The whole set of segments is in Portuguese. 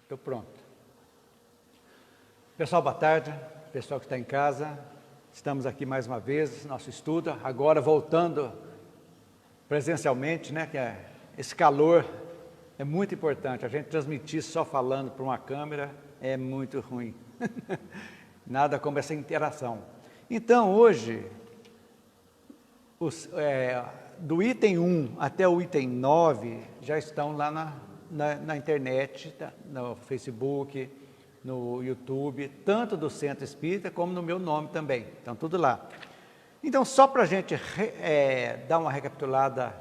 Estou pronto. Pessoal, boa tarde. Pessoal que está em casa, estamos aqui mais uma vez, nosso estudo, agora voltando presencialmente, né? Que esse calor é muito importante. A gente transmitir só falando para uma câmera é muito ruim. Nada como essa interação. Então, hoje, do item 1 até o item 9 já estão lá na internet, tá? No Facebook, no YouTube, tanto do Centro Espírita como no meu nome também, estão tudo lá. Então, só para a gente dar uma recapitulada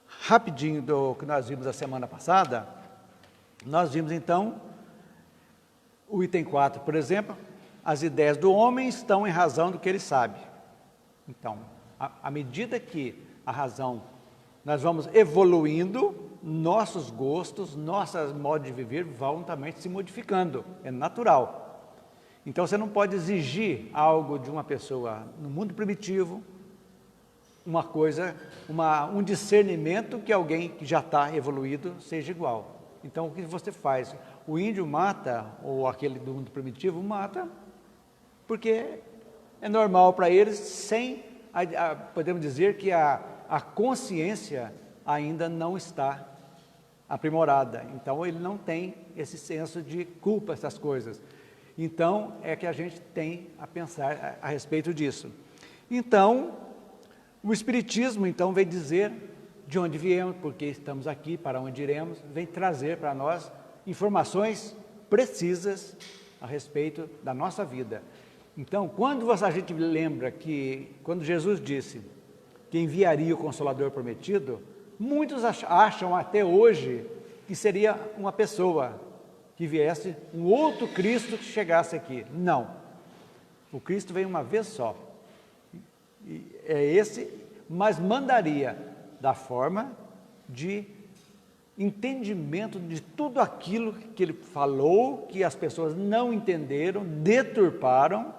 rapidinho do que nós vimos a semana passada, nós vimos então o item 4, por exemplo, as ideias do homem estão em razão do que ele sabe. Então, à medida que a razão, nós vamos evoluindo, nossos gostos, nosso modo de viver vão também se modificando, é natural. Então você não pode exigir algo de uma pessoa no mundo primitivo, um discernimento que alguém que já está evoluído seja igual. Então o que você faz? O índio mata, ou aquele do mundo primitivo mata, porque é normal para eles, sem, podemos dizer que a consciência ainda não está aprimorada, então ele não tem esse senso de culpa, essas coisas. Então é que a gente tem a pensar a respeito disso. Então o Espiritismo então vem dizer de onde viemos, porque estamos aqui, para onde iremos, vem trazer para nós informações precisas a respeito da nossa vida. Então, quando a gente lembra que, quando Jesus disse que enviaria o Consolador prometido, muitos acham até hoje que seria uma pessoa que viesse, um outro Cristo que chegasse aqui. Não. O Cristo veio uma vez só. É esse, mas mandaria da forma de entendimento de tudo aquilo que ele falou, que as pessoas não entenderam, deturparam.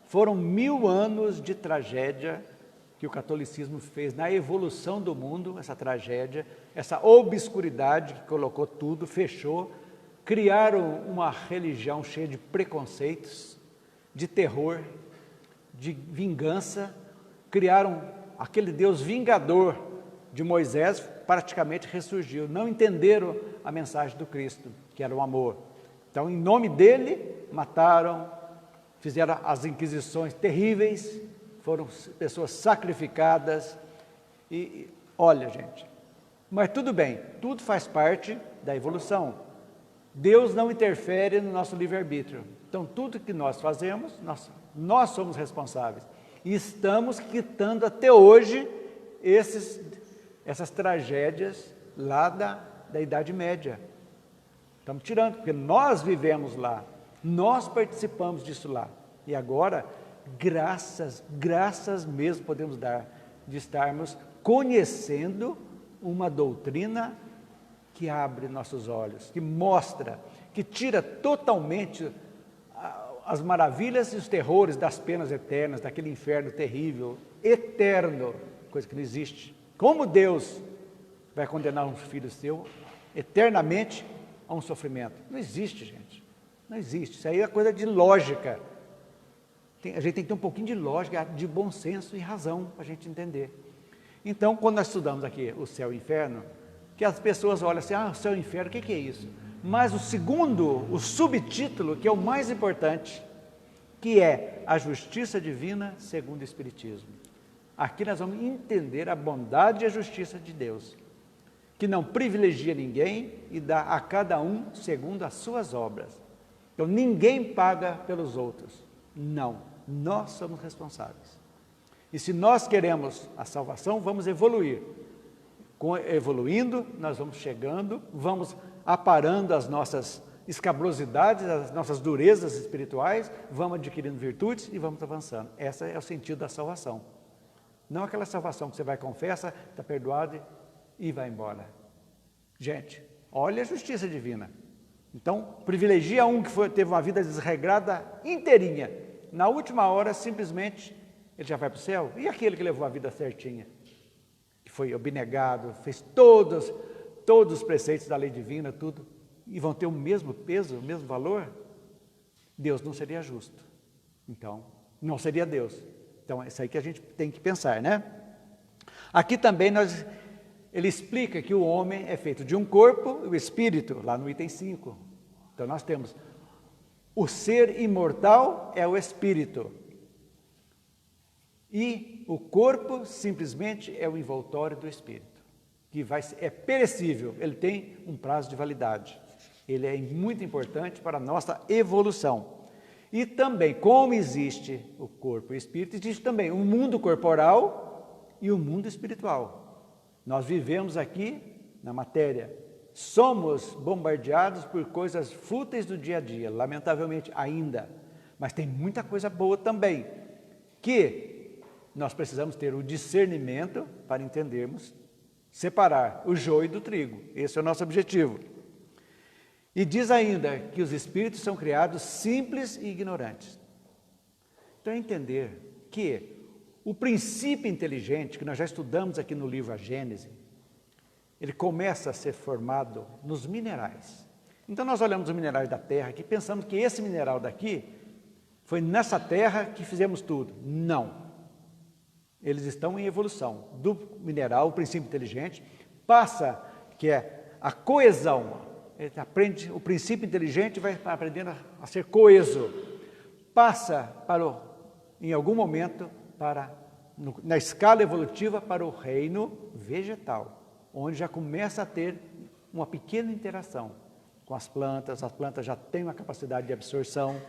Foram 1000 anos de tragédia que o catolicismo fez na evolução do mundo, essa tragédia, essa obscuridade que colocou tudo, fechou, criaram uma religião cheia de preconceitos, de terror, de vingança, criaram aquele Deus vingador de Moisés, praticamente ressurgiu, não entenderam a mensagem do Cristo, que era o amor. Então, em nome dele, mataram, fizeram as inquisições terríveis, foram pessoas sacrificadas, e olha, gente, mas tudo bem, tudo faz parte da evolução. Deus não interfere no nosso livre-arbítrio. Então, tudo que nós fazemos, nós somos responsáveis. E estamos quitando até hoje essas tragédias lá da Idade Média. Estamos tirando, porque nós vivemos lá, nós participamos disso lá. E agora, graças mesmo podemos dar de estarmos conhecendo uma doutrina que abre nossos olhos, que mostra, que tira totalmente as maravilhas e os terrores das penas eternas, daquele inferno terrível, eterno, coisa que não existe. Como Deus vai condenar um filho seu eternamente a um sofrimento? Não existe, gente. Não existe. Isso aí é coisa de lógica. A gente tem que ter um pouquinho de lógica, de bom senso e razão para a gente entender. Então, quando nós estudamos aqui o céu e o inferno, que as pessoas olham assim, o céu e o inferno, o que é isso? Mas o subtítulo, que é o mais importante, que é a justiça divina segundo o Espiritismo. Aqui nós vamos entender a bondade e a justiça de Deus, que não privilegia ninguém e dá a cada um segundo as suas obras. Então, ninguém paga pelos outros. Não, nós somos responsáveis. E se nós queremos a salvação, vamos evoluir. Evoluindo, nós vamos chegando, vamos aparando as nossas escabrosidades, as nossas durezas espirituais, vamos adquirindo virtudes e vamos avançando. Esse é o sentido da salvação. Não aquela salvação que você vai, confessa, está perdoado e vai embora. Gente, olha a justiça divina. Então, privilegia um que teve uma vida desregrada inteirinha. Na última hora, simplesmente, ele já vai para o céu. E aquele que levou a vida certinha? Que foi abnegado, fez todos os preceitos da lei divina, tudo. e vão ter o mesmo peso, o mesmo valor, Deus não seria justo. Então, não seria Deus. Então, é isso aí que a gente tem que pensar, né? Aqui também ele explica que o homem é feito de um corpo e o espírito, lá no item 5. Então, nós temos o ser imortal é o espírito. E o corpo simplesmente é o envoltório do espírito, que é perecível, ele tem um prazo de validade. Ele é muito importante para a nossa evolução. E também, como existe o corpo e o espírito, existe também o mundo corporal e o mundo espiritual. Nós vivemos aqui na matéria, somos bombardeados por coisas fúteis do dia a dia, lamentavelmente ainda, mas tem muita coisa boa também, que nós precisamos ter o discernimento para entendermos, separar o joio do trigo. Esse é o nosso objetivo. E diz ainda que os espíritos são criados simples e ignorantes. Então, entender que o princípio inteligente, que nós já estudamos aqui no livro A Gênese, ele começa a ser formado nos minerais. Então, nós olhamos os minerais da Terra aqui, pensamos que esse mineral daqui, foi nessa Terra que fizemos tudo. Não. Eles estão em evolução. Do mineral, o princípio inteligente, passa, que é a coesão. Ele aprende, o princípio inteligente vai aprendendo a ser coeso. Passa em algum momento, na escala evolutiva, para o reino vegetal, onde já começa a ter uma pequena interação com as plantas já têm uma capacidade de absorção,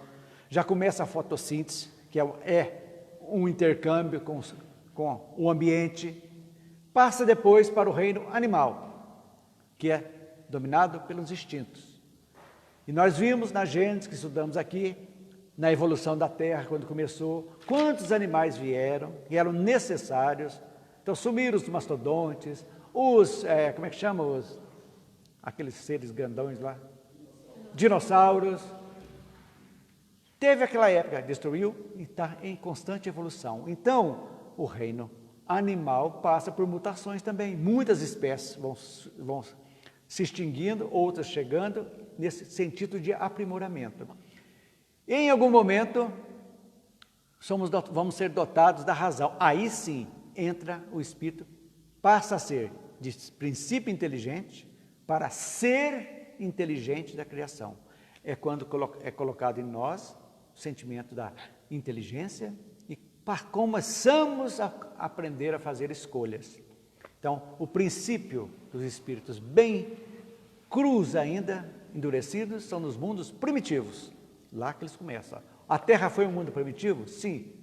já começa a fotossíntese, que é um intercâmbio com o ambiente, passa depois para o reino animal, que é dominado pelos instintos. E nós vimos na Gênesis, que estudamos aqui, na evolução da Terra, quando começou, quantos animais vieram, que eram necessários. Então sumiram os mastodontes, como é que chama? Aqueles seres grandões lá, dinossauros. Teve aquela época, destruiu e está em constante evolução. Então, o reino animal passa por mutações também. Muitas espécies vão se extinguindo, outras chegando, nesse sentido de aprimoramento. Em algum momento, vamos ser dotados da razão. Aí sim, entra o espírito, passa a ser de princípio inteligente para ser inteligente da criação. É quando é colocado em nós o sentimento da inteligência e começamos a aprender a fazer escolhas. Então, o princípio dos espíritos bem crus ainda, endurecidos, são nos mundos primitivos. Lá que eles começam. A Terra foi um mundo primitivo? Sim.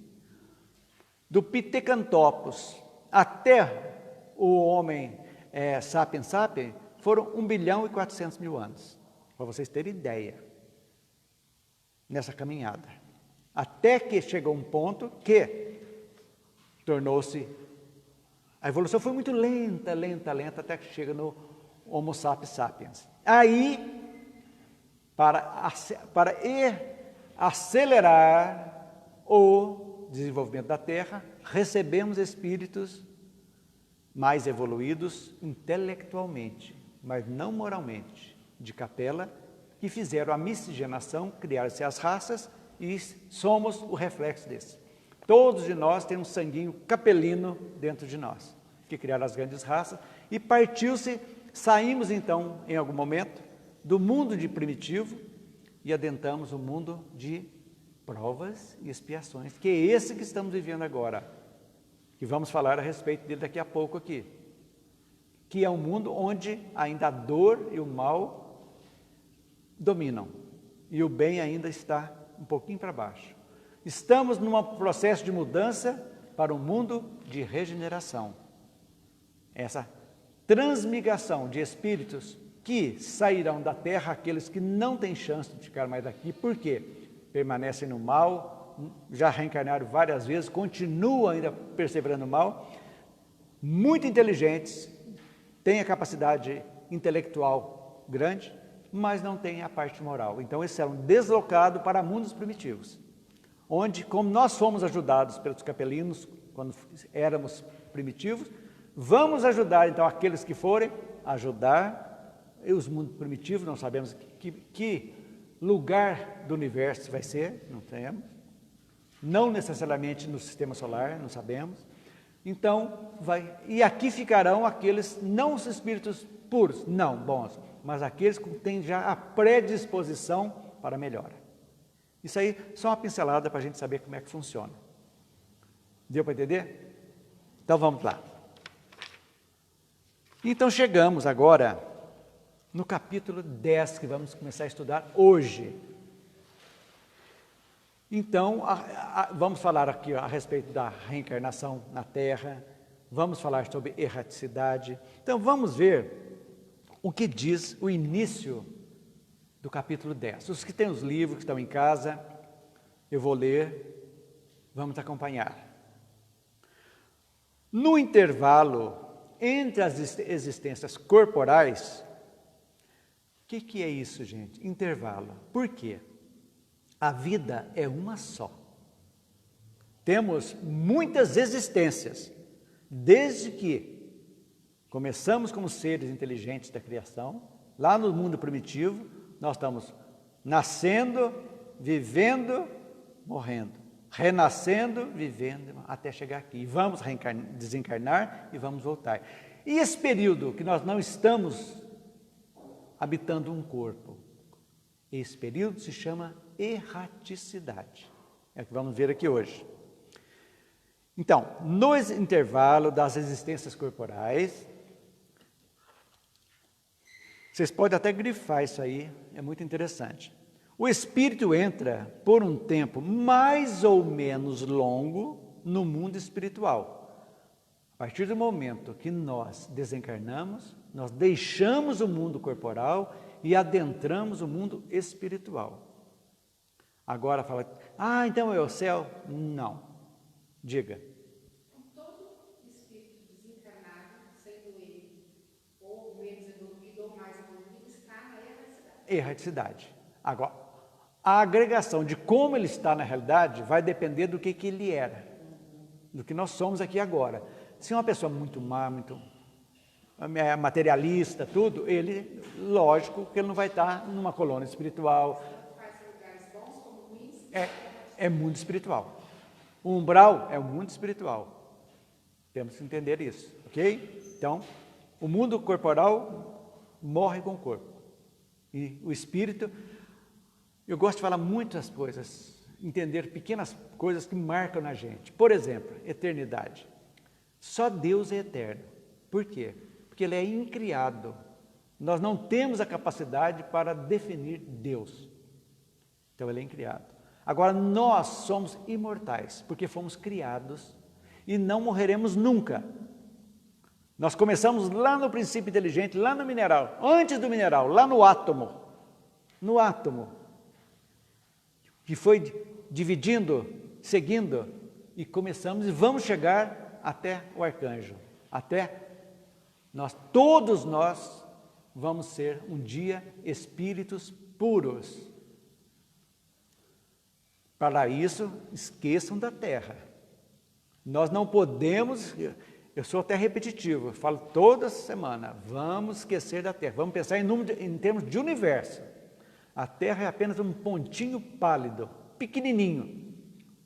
Do Pitecantopos até o homem sapiens sapiens, foram 1.400.000 anos. Para vocês terem ideia, nessa caminhada. Até que chegou um ponto que tornou-se... A evolução foi muito lenta, até que chega no Homo sapiens sapiens. Aí, para acelerar o desenvolvimento da Terra, recebemos espíritos mais evoluídos intelectualmente, mas não moralmente, de capela, que fizeram a miscigenação, criaram-se as raças e somos o reflexo desse. Todos de nós temos um sanguinho capelino dentro de nós, que criaram as grandes raças, e saímos então, em algum momento, do mundo de primitivo e adentramos o mundo de provas e expiações, que é esse que estamos vivendo agora, que vamos falar a respeito dele daqui a pouco aqui, que é um mundo onde ainda a dor e o mal dominam, e o bem ainda está um pouquinho para baixo. Estamos num processo de mudança para um mundo de regeneração. Essa transmigração de espíritos que sairão da Terra, aqueles que não têm chance de ficar mais aqui, por quê? Permanecem no mal, já reencarnaram várias vezes, continuam ainda perseverando no mal, muito inteligentes, têm a capacidade intelectual grande, mas não têm a parte moral. Então, eles serão deslocados para mundos primitivos, onde, como nós fomos ajudados pelos capelinos, quando éramos primitivos, vamos ajudar, então, aqueles que forem, ajudar e os mundos primitivos, não sabemos que lugar do universo vai ser, não temos. Não necessariamente no sistema solar, não sabemos. Então, e aqui ficarão aqueles, não os espíritos puros, não bons, mas aqueles que têm já a predisposição para a melhora. Isso aí, só uma pincelada para a gente saber como é que funciona. Deu para entender? Então, vamos lá. Então, chegamos agora no capítulo 10, que vamos começar a estudar hoje. Então, vamos falar aqui a respeito da reencarnação na Terra, vamos falar sobre erraticidade. Então, vamos ver o que diz o início do capítulo 10. Os que têm os livros, que estão em casa, eu vou ler, vamos acompanhar. No intervalo entre as existências corporais, o que é isso, gente? Intervalo. Por quê? A vida é uma só. Temos muitas existências, desde que começamos como seres inteligentes da criação, lá no mundo primitivo, nós estamos nascendo, vivendo, morrendo, renascendo, vivendo, até chegar aqui. E vamos desencarnar e vamos voltar. E esse período que nós não estamos habitando um corpo, esse período se chama erraticidade. É o que vamos ver aqui hoje. Então, no intervalo das existências corporais, vocês podem até grifar isso aí, é muito interessante. O espírito entra por um tempo mais ou menos longo no mundo espiritual. A partir do momento que nós desencarnamos, nós deixamos o mundo corporal e adentramos o mundo espiritual. Agora fala, então é o céu? Não. Diga. Todo espírito desencarnado, sendo ele ou menos evoluído ou mais evoluído, está na erraticidade. Erraticidade. Agora, a agregação de como ele está na realidade vai depender do que ele era, do que nós somos aqui agora. Se é uma pessoa muito má, muito materialista, tudo, ele, lógico que ele não vai estar numa colônia espiritual. É mundo espiritual. O umbral é o mundo espiritual. Temos que entender isso, ok? Então, o mundo corporal morre com o corpo. E o espírito, eu gosto de falar muitas coisas, entender pequenas coisas que marcam na gente. Por exemplo, eternidade. Só Deus é eterno. Por quê? Porque Ele é incriado. Nós não temos a capacidade para definir Deus. Então, Ele é incriado. Agora, nós somos imortais, porque fomos criados e não morreremos nunca. Nós começamos lá no princípio inteligente, lá no mineral, antes do mineral, lá no átomo, que foi dividindo, seguindo, e começamos e vamos chegar até o arcanjo, todos nós vamos ser um dia espíritos puros. Para isso, esqueçam da terra. Nós não podemos, eu sou até repetitivo, eu falo toda semana, vamos esquecer da terra, vamos pensar em termos de universo. A terra é apenas um pontinho pálido, pequenininho,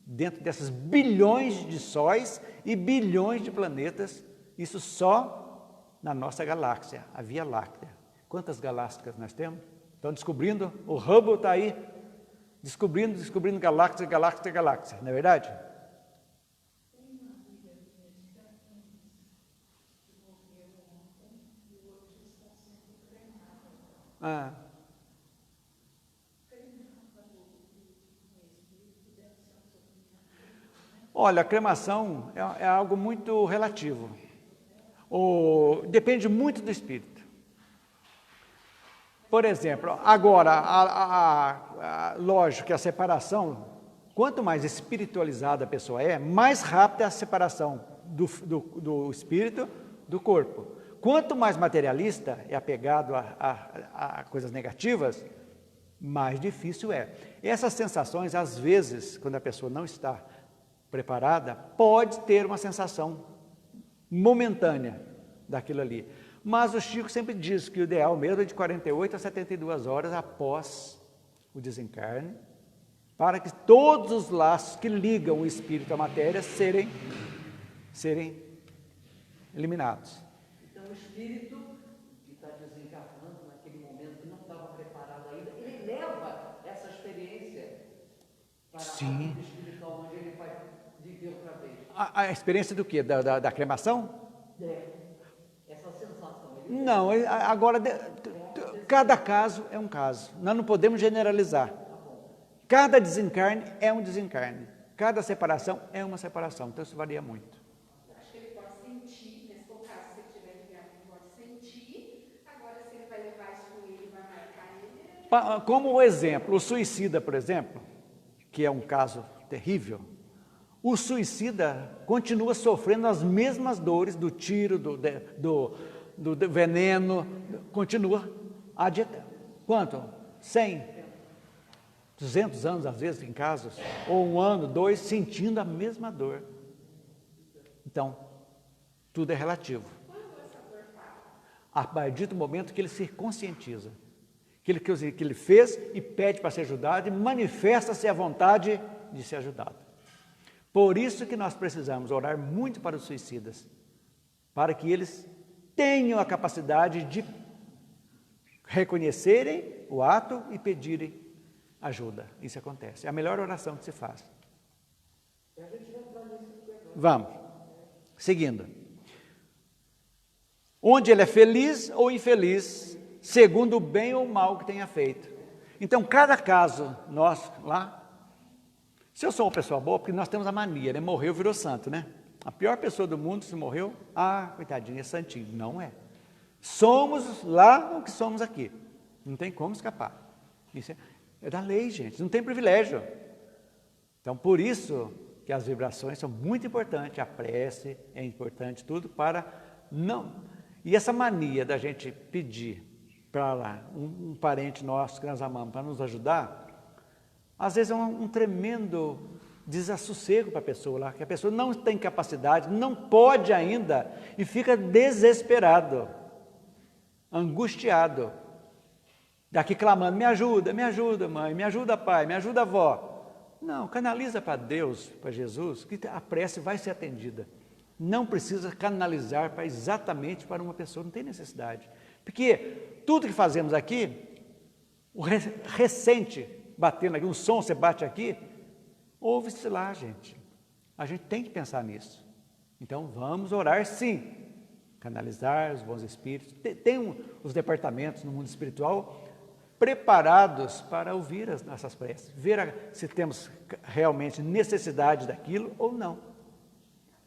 dentro dessas bilhões de sóis e bilhões de planetas, isso só na nossa galáxia, a Via Láctea. Quantas galáxias nós temos? Estão descobrindo, o Hubble está aí, descobrindo galáxia, não é verdade? Olha, a cremação é algo muito relativo. Depende muito do espírito. Por exemplo, agora, lógico que a separação, quanto mais espiritualizada a pessoa é, mais rápida é a separação do espírito do corpo. Quanto mais materialista é apegado a coisas negativas, mais difícil é. Essas sensações, às vezes, quando a pessoa não está preparada, pode ter uma sensação momentânea daquilo ali. Mas o Chico sempre diz que o ideal mesmo é de 48 a 72 horas após o desencarne, para que todos os laços que ligam o espírito à matéria serem eliminados. Então, o espírito que está desencarnando naquele momento que não estava preparado ainda, ele leva essa experiência para a vida espiritual, onde ele vai viver outra vez. A experiência do quê? Da cremação? Essa sensação. Não, agora, cada caso é um caso. Nós não podemos generalizar. Cada desencarne é um desencarne. Cada separação é uma separação. Então, isso varia muito. Acho que ele pode sentir, nesse caso, se ele tiver ligado, ele pode sentir. Agora, se ele vai levar isso com ele, vai marcar ele. Como o exemplo, o suicida, por exemplo, que é um caso terrível, o suicida continua sofrendo as mesmas dores do tiro, do veneno, continua. Quanto? 100, 200 anos, às vezes, em casos, ou 1 ano, 2, sentindo a mesma dor. Então, tudo é relativo. A partir do momento que ele se conscientiza, que ele fez e pede para ser ajudado e manifesta-se a vontade de ser ajudado. Por isso que nós precisamos orar muito para os suicidas, para que eles tenham a capacidade de reconhecerem o ato e pedirem ajuda. Isso acontece. É a melhor oração que se faz. Vamos. Seguindo. Onde ele é feliz ou infeliz, segundo o bem ou o mal que tenha feito. Então, cada caso nosso lá, se eu sou uma pessoa boa, porque nós temos a mania, né? Morreu, virou santo, né? A pior pessoa do mundo, se morreu, coitadinho, é santinho. Não é. Somos lá o que somos aqui. Não tem como escapar. Isso é da lei, gente. Não tem privilégio. Então, por isso que as vibrações são muito importantes. A prece é importante, tudo para não... E essa mania da gente pedir para lá um parente nosso que nós amamos para nos ajudar, às vezes é um tremendo desassossego para a pessoa lá, que a pessoa não tem capacidade, não pode ainda e fica desesperado, angustiado, daqui clamando, me ajuda mãe, me ajuda pai, me ajuda avó. Não, canaliza para Deus, para Jesus, que a prece vai ser atendida. Não precisa canalizar exatamente para uma pessoa, não tem necessidade. Porque tudo que fazemos aqui, o recente batendo aqui, um som você bate aqui, ouve-se lá, gente. A gente tem que pensar nisso. Então, vamos orar sim. Canalizar os bons espíritos. Tem os departamentos no mundo espiritual preparados para ouvir as nossas preces. Ver se temos realmente necessidade daquilo ou não.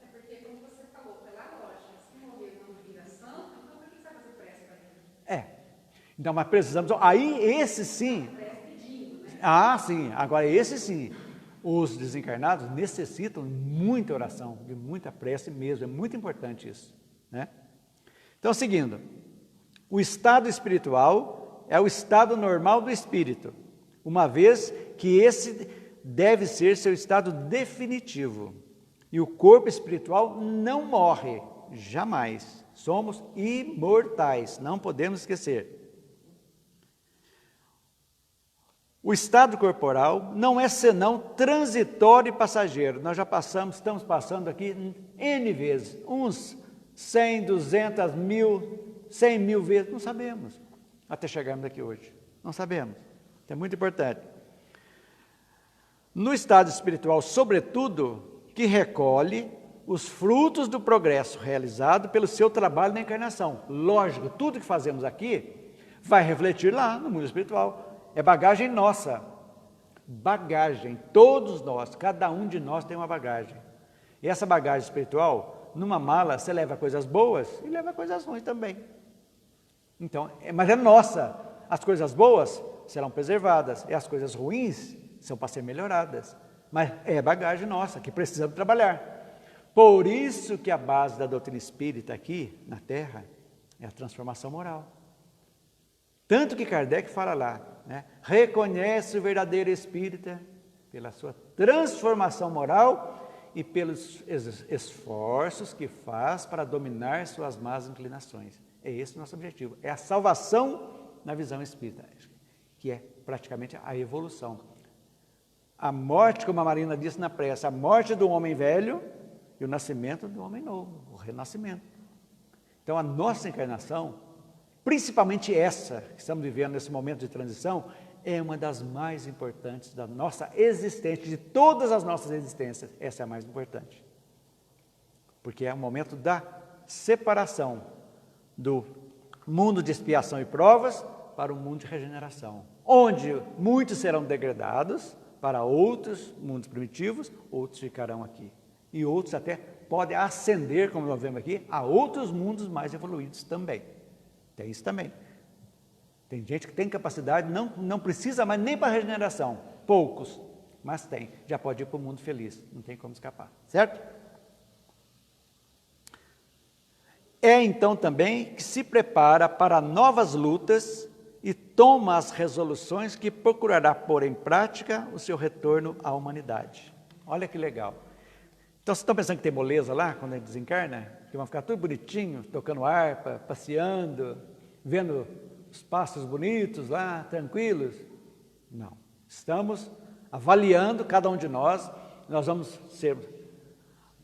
É porque, como você falou, pela lógica, se morrer não vira santo, então por que você vai fazer prece para ele? Então, mas precisamos... Aí, esse sim... sim. Agora, esse sim. Os desencarnados necessitam muita oração, de muita prece mesmo. É muito importante isso, né? Então, seguindo. O estado espiritual é o estado normal do espírito, uma vez que esse deve ser seu estado definitivo. E o corpo espiritual não morre, jamais. Somos imortais, não podemos esquecer. O estado corporal não é senão transitório e passageiro. Nós já estamos passando aqui N vezes, uns 100, 200, 1000, 100 mil vezes, não sabemos, até chegarmos aqui hoje. Não sabemos. É muito importante. No estado espiritual, sobretudo, que recolhe os frutos do progresso realizado pelo seu trabalho na encarnação. Lógico, tudo que fazemos aqui vai refletir lá no mundo espiritual. É bagagem nossa. Bagagem, todos nós, cada um de nós tem uma bagagem. E essa bagagem espiritual, numa mala, você leva coisas boas e leva coisas ruins também. Então, mas é nossa. As coisas boas serão preservadas e as coisas ruins são para ser melhoradas. Mas é bagagem nossa, que precisamos trabalhar. Por isso que a base da doutrina espírita aqui, na Terra, é a transformação moral. Tanto que Kardec fala lá, né? Reconhece o verdadeiro espírita pela sua transformação moral e pelos esforços que faz para dominar suas más inclinações. É esse o nosso objetivo. É a salvação na visão espírita, que é praticamente a evolução. A morte, como a Marina disse na prece, a morte do homem velho e o nascimento do homem novo, o renascimento. Então, a nossa encarnação, principalmente essa que estamos vivendo nesse momento de transição, é uma das mais importantes da nossa existência, de todas as nossas existências, essa é a mais importante. Porque é o momento da separação do mundo de expiação e provas para o mundo de regeneração, onde muitos serão degradados para outros mundos primitivos, outros ficarão aqui. E outros até podem ascender, como nós vemos aqui, a outros mundos mais evoluídos também. Tem isso também. Tem gente que tem capacidade, não precisa mais nem para regeneração, poucos, mas tem. Já pode ir para o mundo feliz, não tem como escapar, certo? É então também que se prepara para novas lutas e toma as resoluções que procurará pôr em prática o seu retorno à humanidade. Olha que legal. Então, vocês estão pensando que tem moleza lá, quando a gente desencarna? Que vão ficar tudo bonitinho, tocando harpa, passeando, vendo os pássaros bonitos lá, tranquilos? Não. Estamos avaliando cada um de nós vamos ser...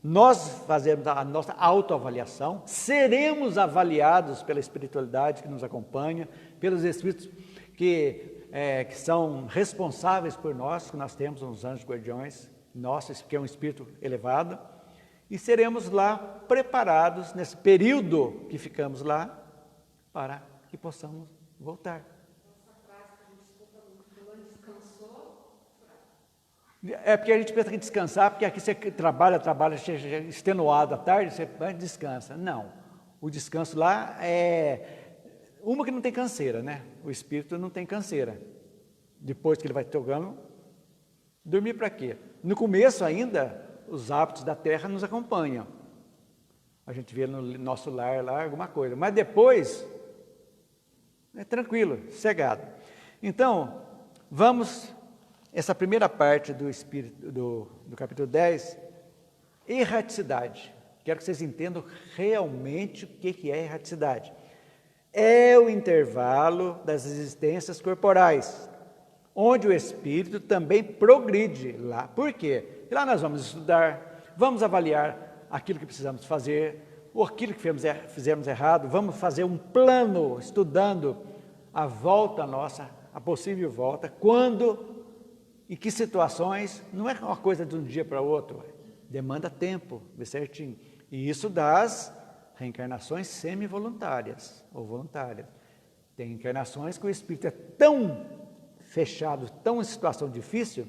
Nós fazemos a nossa autoavaliação, seremos avaliados pela espiritualidade que nos acompanha, pelos espíritos que são responsáveis por nós, que nós temos uns anjos guardiões, nosso, que é um espírito elevado, e seremos lá preparados nesse período que ficamos lá, para que possamos voltar. Essa frase que a gente escuta muito, fulano descansou. É porque a gente pensa que descansar, porque aqui você trabalha extenuado à tarde, você descansa. Não, o descanso lá é uma que não tem canseira, né? O espírito não tem canseira. Depois que ele vai tocando, dormir para quê? No começo ainda, os hábitos da terra nos acompanham. A gente vê no nosso lar lá alguma coisa, mas depois é tranquilo, sossegado. Então, vamos, essa primeira parte do espírito do capítulo 10, erraticidade. Quero que vocês entendam realmente o que é erraticidade. É o intervalo das existências corporais, onde o espírito também progride lá. Por quê? Lá nós vamos estudar, vamos avaliar aquilo que precisamos fazer, ou aquilo que fizemos errado, vamos fazer um plano, estudando a volta nossa, a possível volta, quando, em que situações, não é uma coisa de um dia para o outro, demanda tempo, bem certinho. E isso das reencarnações semi-voluntárias ou voluntárias. Tem encarnações que o espírito é tão fechado, tão em situação difícil,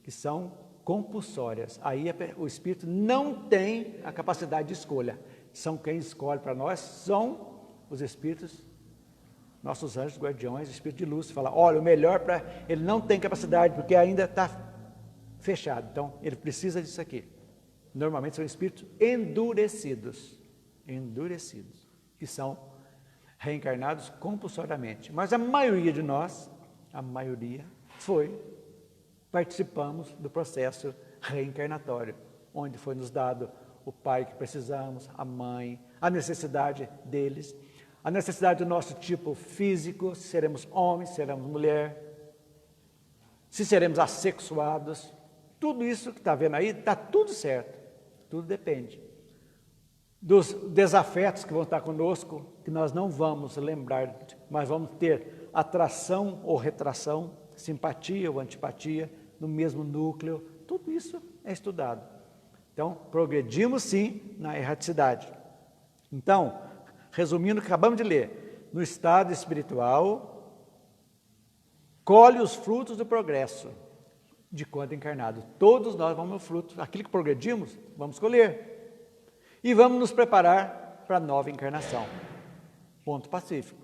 que são compulsórias. Aí o espírito não tem a capacidade de escolha. São quem escolhe para nós, são os espíritos, nossos anjos guardiões, o espírito de luz. Fala, olha, o melhor para... Ele não tem capacidade, porque ainda está fechado. Então, ele precisa disso aqui. Normalmente são espíritos endurecidos, que são reencarnados compulsoriamente. Mas a maioria de nós, participamos do processo reencarnatório, onde foi nos dado o pai que precisamos, a mãe, a necessidade deles, a necessidade do nosso tipo físico, se seremos homens, se seremos mulher, se seremos assexuados, tudo isso que está vendo aí, está tudo certo, tudo depende. Dos desafetos que vão estar conosco, que nós não vamos lembrar, mas vamos ter atração ou retração, simpatia ou antipatia, no mesmo núcleo, tudo isso é estudado. Então, progredimos sim na erraticidade. Então, resumindo o que acabamos de ler, no estado espiritual, colhe os frutos do progresso de quando encarnado. Todos nós vamos no fruto, aquilo que progredimos, vamos colher. E vamos nos preparar para a nova encarnação. Ponto pacífico.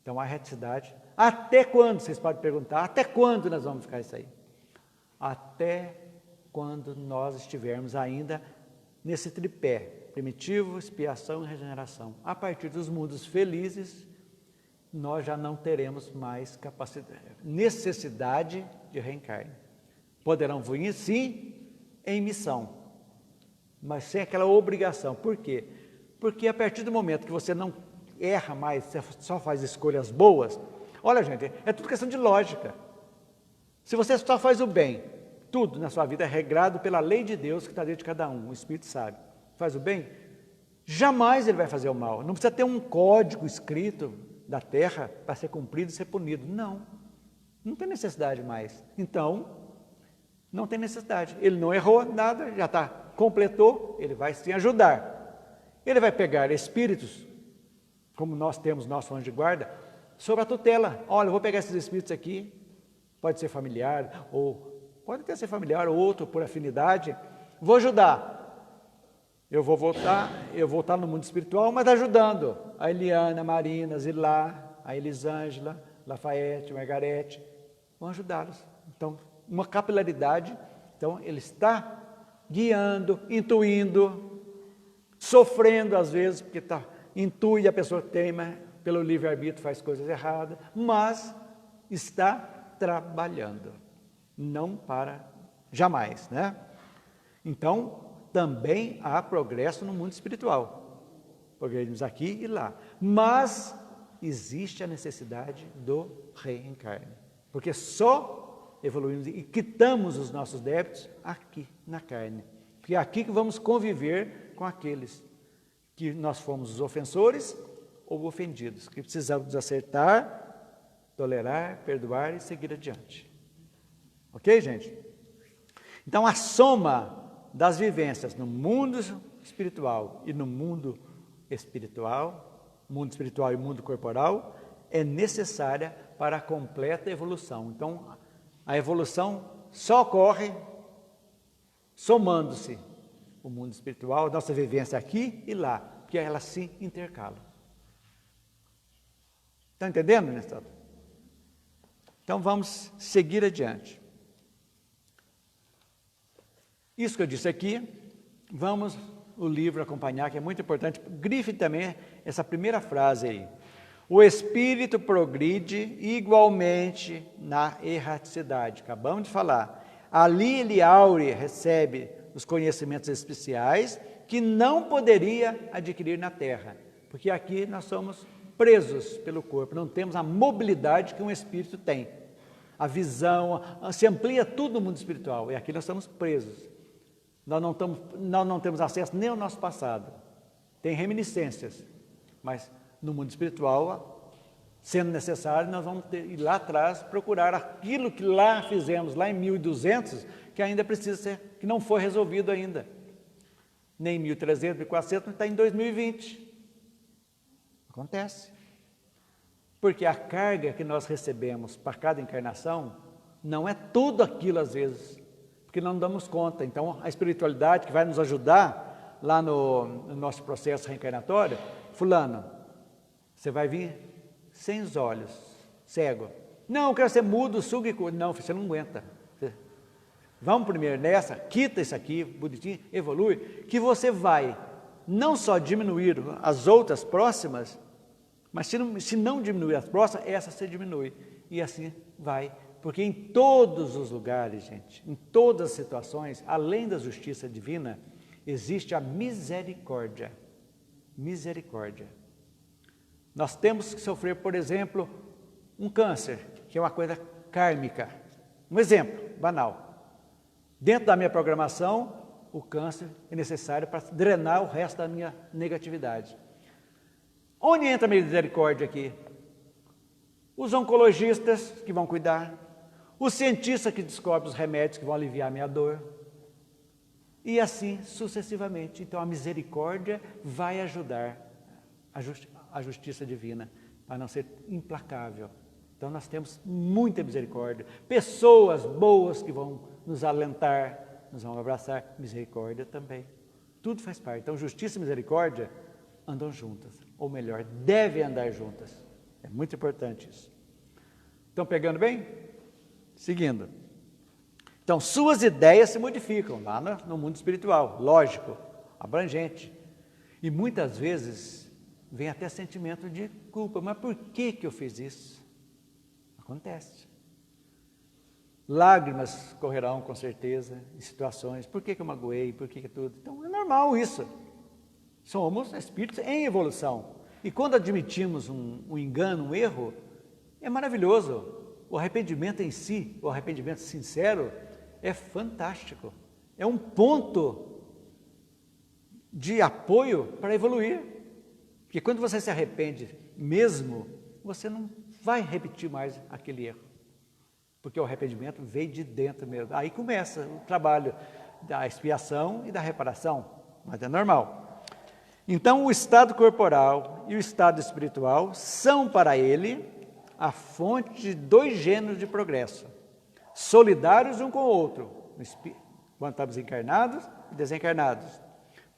Então, a erraticidade, até quando, vocês podem perguntar, até quando nós vamos ficar isso aí? Até quando nós estivermos ainda nesse tripé, primitivo, expiação e regeneração. A partir dos mundos felizes, nós já não teremos mais necessidade de reencarne. Poderão vir, sim, em missão, mas sem aquela obrigação. Por quê? Porque a partir do momento que você não erra mais, você só faz escolhas boas. Olha, gente, é tudo questão de lógica. Se você só faz o bem, tudo na sua vida é regrado pela lei de Deus que está dentro de cada um, o Espírito sabe. Faz o bem, jamais ele vai fazer o mal. Não precisa ter um código escrito da terra para ser cumprido e ser punido. Não tem necessidade mais. Então, não tem necessidade. Ele não errou nada, já está, completou, ele vai sim ajudar. Ele vai pegar espíritos, como nós temos nosso anjo de guarda, sob a tutela. Olha, eu vou pegar esses espíritos aqui, pode ser familiar, ou pode até ser familiar, ou outro por afinidade, vou ajudar. Eu vou voltar no mundo espiritual, mas ajudando a Eliana, a Marina, a Zilá, a Elisângela, Lafayette, Margarete, vão ajudá-los. Então, uma capilaridade, então ele está guiando, intuindo, sofrendo às vezes, porque intui, a pessoa teima, pelo livre-arbítrio faz coisas erradas, mas está trabalhando, não para jamais, né? Então, também há progresso no mundo espiritual, progredimos aqui e lá, mas existe a necessidade do reencarne, porque só evoluímos e quitamos os nossos débitos aqui na carne, porque é aqui que vamos conviver com aqueles que nós fomos os ofensores ou ofendidos, que precisamos acertar, tolerar, perdoar e seguir adiante. Ok, gente? Então, a soma das vivências no mundo espiritual e no mundo espiritual e mundo corporal, é necessária para a completa evolução. Então, a evolução só ocorre somando-se o mundo espiritual, nossa vivência aqui e lá, porque elas se intercalam. Estão entendendo, Nestor? Então, vamos seguir adiante. Isso que eu disse aqui, vamos o livro acompanhar, que é muito importante. Grife também essa primeira frase aí. O espírito progride igualmente na erraticidade. Acabamos de falar. Ali ele aure, recebe os conhecimentos especiais que não poderia adquirir na terra. Porque aqui nós somos presos pelo corpo, não temos a mobilidade que um espírito tem. A visão, se amplia tudo no mundo espiritual, e aqui nós estamos presos. Nós não temos acesso nem ao nosso passado. Tem reminiscências, mas no mundo espiritual, sendo necessário, nós vamos ir lá atrás procurar aquilo que lá fizemos, lá em 1200, que ainda precisa ser, que não foi resolvido ainda. Nem 1300, 1400, está em 2020. Acontece. Porque a carga que nós recebemos para cada encarnação não é tudo aquilo às vezes, porque não damos conta. Então, a espiritualidade que vai nos ajudar lá no nosso processo reencarnatório, fulano, você vai vir sem os olhos, cego. Não, eu quero ser mudo, surdo e curdo. Não, você não aguenta. Vamos primeiro nessa, quita isso aqui, bonitinho, evolui, que você vai não só diminuir as outras próximas, mas se não diminuir as próximas, essa você diminui. E assim vai. Porque em todos os lugares, gente, em todas as situações, além da justiça divina, existe a misericórdia. Misericórdia. Nós temos que sofrer, por exemplo, um câncer, que é uma coisa kármica. Um exemplo banal. Dentro da minha programação, o câncer é necessário para drenar o resto da minha negatividade. Onde entra a misericórdia aqui? Os oncologistas que vão cuidar, os cientistas que descobrem os remédios que vão aliviar a minha dor, e assim sucessivamente. Então a misericórdia vai ajudar a justiça divina a não ser implacável. Então nós temos muita misericórdia, pessoas boas que vão nos alentar, nos vão abraçar, misericórdia também. Tudo faz parte. Então justiça e misericórdia andam juntas, ou melhor, devem andar juntas. É muito importante isso. Estão pegando bem? Seguindo. Então, suas ideias se modificam lá no mundo espiritual, lógico, abrangente. E muitas vezes vem até sentimento de culpa. Mas por que eu fiz isso? Acontece. Lágrimas correrão com certeza em situações. Por que eu magoei? Por que tudo? Então, é normal isso. Somos espíritos em evolução. E quando admitimos um engano, um erro, é maravilhoso. O arrependimento em si, o arrependimento sincero, é fantástico. É um ponto de apoio para evoluir. Porque quando você se arrepende mesmo, você não vai repetir mais aquele erro. Porque o arrependimento vem de dentro mesmo. Aí começa o trabalho da expiação e da reparação, mas é normal. Então, o estado corporal e o estado espiritual são para ele a fonte de dois gêneros de progresso, solidários um com o outro, quando estamos encarnados e desencarnados.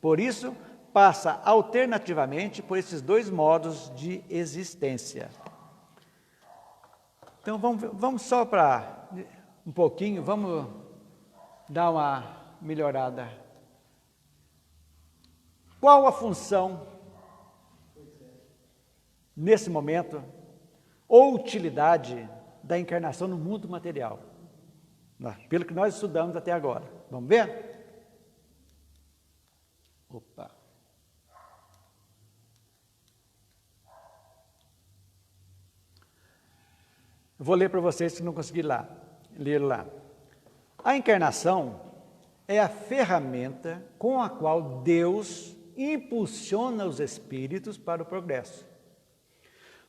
Por isso, passa alternativamente por esses dois modos de existência. Então, vamos só para um pouquinho, vamos dar uma melhorada. Qual a função, nesse momento, ou utilidade da encarnação no mundo material? Pelo que nós estudamos até agora. Vamos ver? Opa! Eu vou ler para vocês se não conseguir ler lá. A encarnação é a ferramenta com a qual Deus impulsiona os espíritos para o progresso.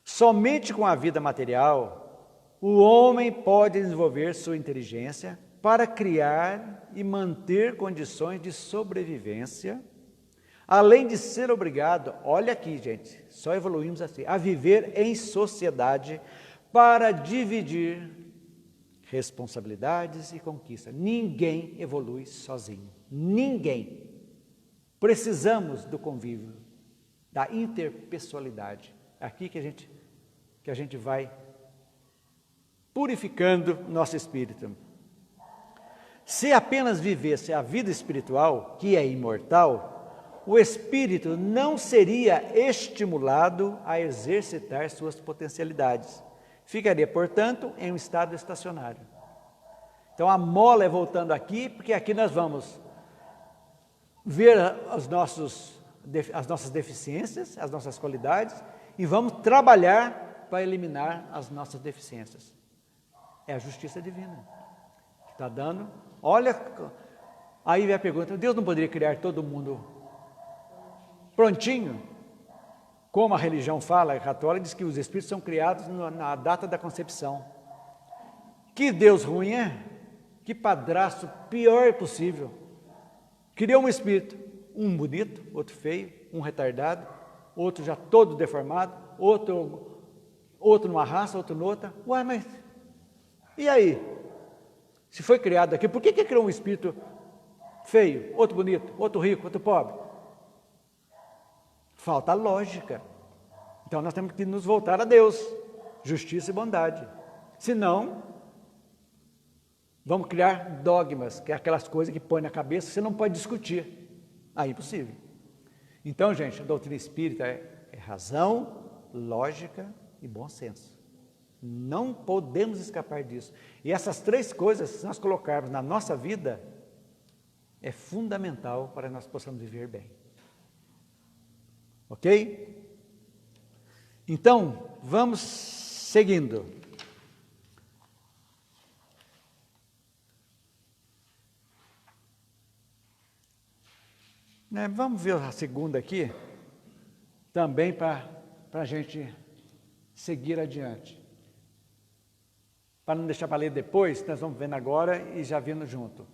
Somente com a vida material, o homem pode desenvolver sua inteligência para criar e manter condições de sobrevivência, além de ser obrigado, olha aqui, gente, só evoluímos assim, a viver em sociedade para dividir responsabilidades e conquistas. Ninguém evolui sozinho. Ninguém. Precisamos do convívio, da interpessoalidade. É aqui que a gente vai purificando nosso espírito. Se apenas vivesse a vida espiritual, que é imortal, o espírito não seria estimulado a exercitar suas potencialidades. Ficaria, portanto, em um estado estacionário. Então, a mola é voltando aqui, porque aqui nós vamos ver as nossas deficiências, as nossas qualidades, e vamos trabalhar para eliminar as nossas deficiências. É a justiça divina que está dando. Olha, aí vem a pergunta, Deus não poderia criar todo mundo prontinho? Como a religião fala, a católica diz que os espíritos são criados na data da concepção. Que Deus ruim é? Que padrasto pior possível. Criou um espírito, um bonito, outro feio, um retardado, outro já todo deformado, outro numa raça, outro noutra. Ué, mas e aí? Se foi criado aqui, por que criou um espírito feio, outro bonito, outro rico, outro pobre? Falta lógica. Então nós temos que nos voltar a Deus, justiça e bondade. Senão, vamos criar dogmas, que é aquelas coisas que põe na cabeça que você não pode discutir. Aí é impossível. Então, gente, a doutrina espírita é razão, lógica e bom senso. Não podemos escapar disso. E essas três coisas, se nós colocarmos na nossa vida, é fundamental para que nós possamos viver bem. Ok? Então, vamos seguindo. Vamos ver a segunda aqui, também para a gente seguir adiante. Para não deixar para ler depois, nós vamos vendo agora e já vindo junto.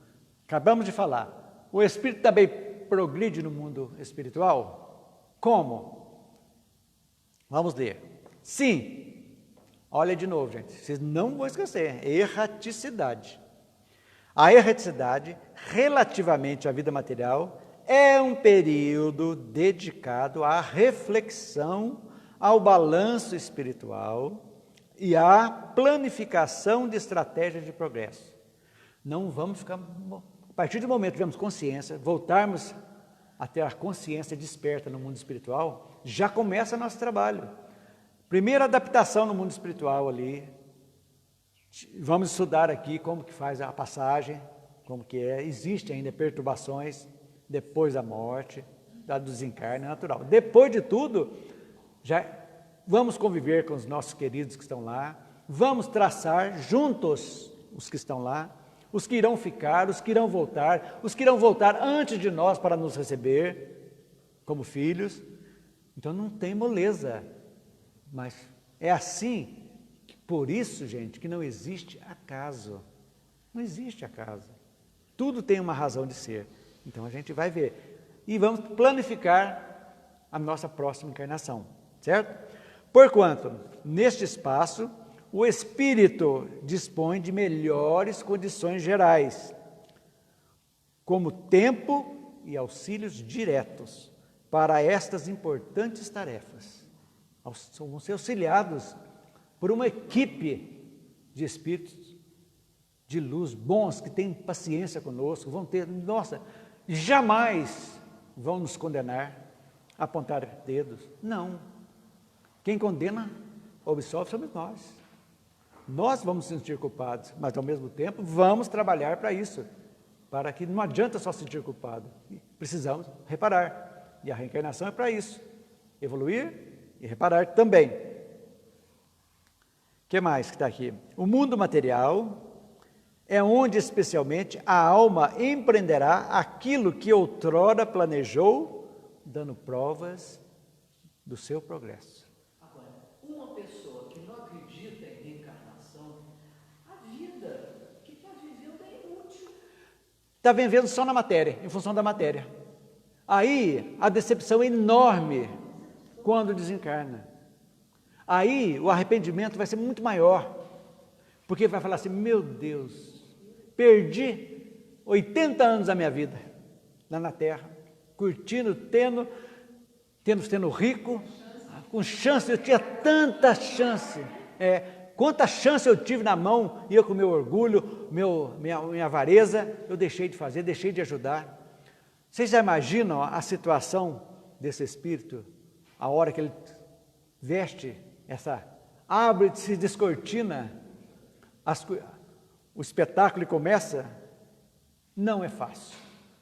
Acabamos de falar, o espírito também progride no mundo espiritual? Como? Vamos ler. Sim, olha de novo, gente, vocês não vão esquecer, erraticidade. A erraticidade, relativamente à vida material, é um período dedicado à reflexão, ao balanço espiritual e à planificação de estratégias de progresso. Não vamos ficar, a partir do momento que tivermos consciência, voltarmos a ter a consciência desperta no mundo espiritual, já começa nosso trabalho. Primeira adaptação no mundo espiritual ali, vamos estudar aqui como que faz a passagem, como que é, existe ainda perturbações depois da morte, do desencarne natural. Depois de tudo, Já vamos conviver com os nossos queridos que estão lá, vamos traçar juntos os que estão lá, os que irão ficar, os que irão voltar antes de nós para nos receber como filhos. Então não tem moleza, mas é assim, por isso, gente, que não existe acaso. Não existe acaso. Tudo tem uma razão de ser. Então a gente vai ver e vamos planificar a nossa próxima encarnação, certo? Porquanto, neste espaço, o Espírito dispõe de melhores condições gerais, como tempo e auxílios diretos para estas importantes tarefas. Vão ser auxiliados por uma equipe de espíritos de luz bons, que têm paciência conosco, vão ter, jamais vão nos condenar, apontar dedos. Não. Quem condena, absolve somos nós. Nós vamos nos sentir culpados, mas ao mesmo tempo vamos trabalhar para isso, para que não adianta só sentir culpado, precisamos reparar, e a reencarnação é para isso, evoluir e reparar também. O que mais que está aqui? O mundo material é onde especialmente a alma empreenderá aquilo que outrora planejou, dando provas do seu progresso. Agora, uma pessoa que não acredita em reencarnação, a vida que está vivendo é inútil. Está vivendo só na matéria, em função da matéria. Aí a decepção é enorme quando desencarna. Aí o arrependimento vai ser muito maior, porque vai falar assim, meu Deus, perdi 80 anos da minha vida lá na Terra, curtindo, tendo rico, com chance, eu tinha tanta chance, quanta chance eu tive na mão, e eu com meu orgulho, minha avareza, eu deixei de fazer, deixei de ajudar. Vocês já imaginam a situação desse espírito, a hora que ele veste abre, se descortina, o espetáculo começa? Não é fácil.